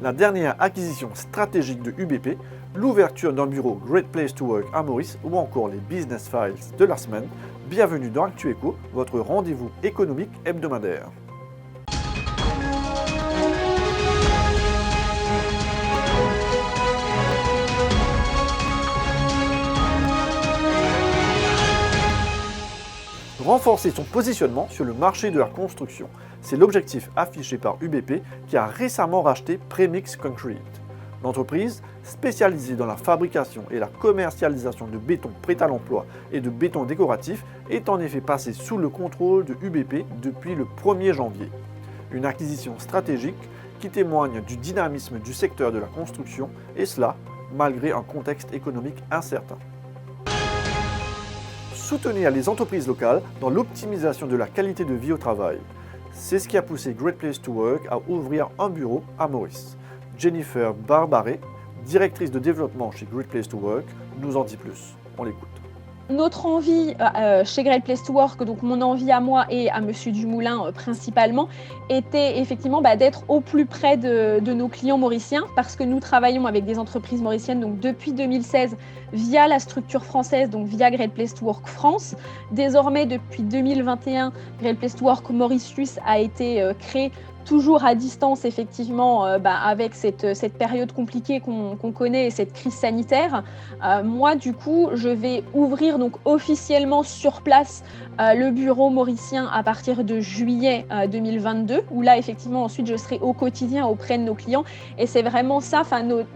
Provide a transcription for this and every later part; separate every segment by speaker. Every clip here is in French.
Speaker 1: La dernière acquisition stratégique de UBP, l'ouverture d'un bureau Great Place to Work à Maurice ou encore les Business Files de la semaine. Bienvenue dans ActuEco, votre rendez-vous économique hebdomadaire. Renforcer son positionnement sur le marché de la construction. C'est l'objectif affiché par UBP qui a récemment racheté Premix Concrete. L'entreprise, spécialisée dans la fabrication et la commercialisation de béton prêt à l'emploi et de béton décoratif, est en effet passée sous le contrôle de UBP depuis le 1er janvier. Une acquisition stratégique qui témoigne du dynamisme du secteur de la construction, et cela malgré un contexte économique incertain. Soutenir les entreprises locales dans l'optimisation de la qualité de vie au travail. C'est ce qui a poussé Great Place to Work à ouvrir un bureau à Maurice. Jennifer Barbaré, directrice de développement chez Great Place to Work, nous en dit plus. On l'écoute.
Speaker 2: Notre envie chez Great Place to Work, donc mon envie à moi et à Monsieur Dumoulin principalement, était effectivement d'être au plus près de nos clients mauriciens, parce que nous travaillons avec des entreprises mauriciennes donc depuis 2016 via la structure française, donc via Great Place to Work France. Désormais, depuis 2021, Great Place to Work Mauritius a été créé toujours à distance, effectivement, avec cette période compliquée qu'on connaît et cette crise sanitaire. Moi, du coup, je vais ouvrir donc officiellement sur place le bureau mauricien à partir de juillet 2022, où là, effectivement, ensuite, je serai au quotidien auprès de nos clients. Et c'est vraiment ça,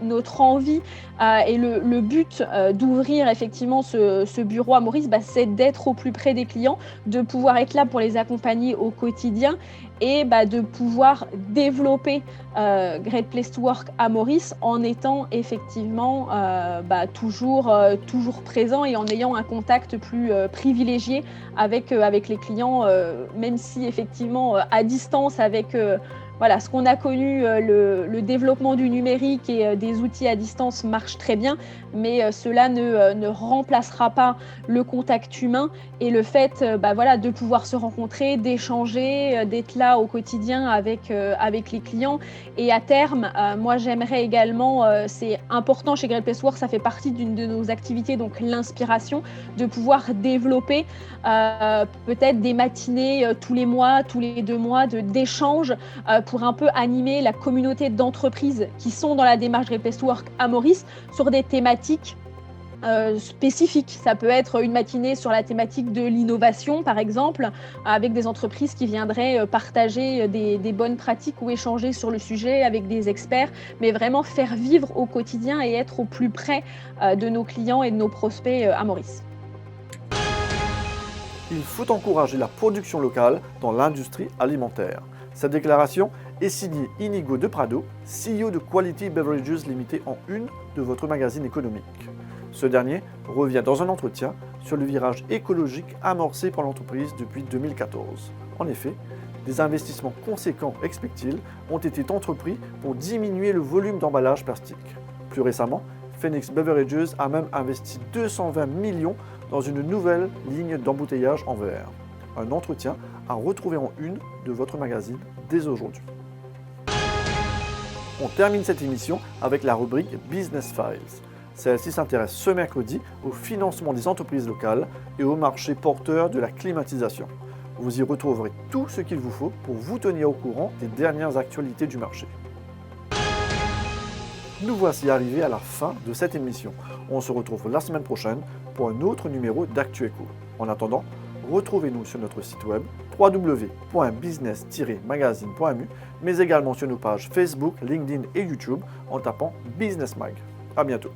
Speaker 2: notre envie et le but d'ouvrir effectivement ce bureau à Maurice, c'est d'être au plus près des clients, de pouvoir être là pour les accompagner au quotidien et de pouvoir développer Great Place to Work à Maurice en étant effectivement toujours présent et en ayant un contact plus privilégié avec les clients, même si effectivement à distance avec ce qu'on a connu, le développement du numérique et des outils à distance marche très bien, mais cela ne remplacera pas le contact humain et le fait de pouvoir se rencontrer, d'échanger, d'être là au quotidien avec les clients. Et à terme, moi j'aimerais également, c'est important chez Great Place to Work, ça fait partie d'une de nos activités, donc l'inspiration, de pouvoir développer peut-être des matinées tous les mois, tous les 2 mois d'échanges pour un peu animer la communauté d'entreprises qui sont dans la démarche Great Place to Work à Maurice sur des thématiques spécifiques. Ça peut être une matinée sur la thématique de l'innovation, par exemple, avec des entreprises qui viendraient partager des bonnes pratiques ou échanger sur le sujet avec des experts, mais vraiment faire vivre au quotidien et être au plus près de nos clients et de nos prospects à Maurice.
Speaker 1: Il faut encourager la production locale dans l'industrie alimentaire. Cette déclaration est signée Inigo de Prado, CEO de Quality Beverages Limited en une de votre magazine économique. Ce dernier revient dans un entretien sur le virage écologique amorcé par l'entreprise depuis 2014. En effet, des investissements conséquents, explique-t-il, ont été entrepris pour diminuer le volume d'emballage plastique. Plus récemment, Phoenix Beverages a même investi 220 millions dans une nouvelle ligne d'embouteillage en verre. Un entretien à retrouver en une de votre magazine dès aujourd'hui. On termine cette émission avec la rubrique Business Files. Celle-ci s'intéresse ce mercredi au financement des entreprises locales et au marché porteur de la climatisation. Vous y retrouverez tout ce qu'il vous faut pour vous tenir au courant des dernières actualités du marché. Nous voici arrivés à la fin de cette émission. On se retrouve la semaine prochaine pour un autre numéro d'ActuEco. En attendant, retrouvez-nous sur notre site web www.business-magazine.mu, mais également sur nos pages Facebook, LinkedIn et YouTube en tapant Business Mag. À bientôt.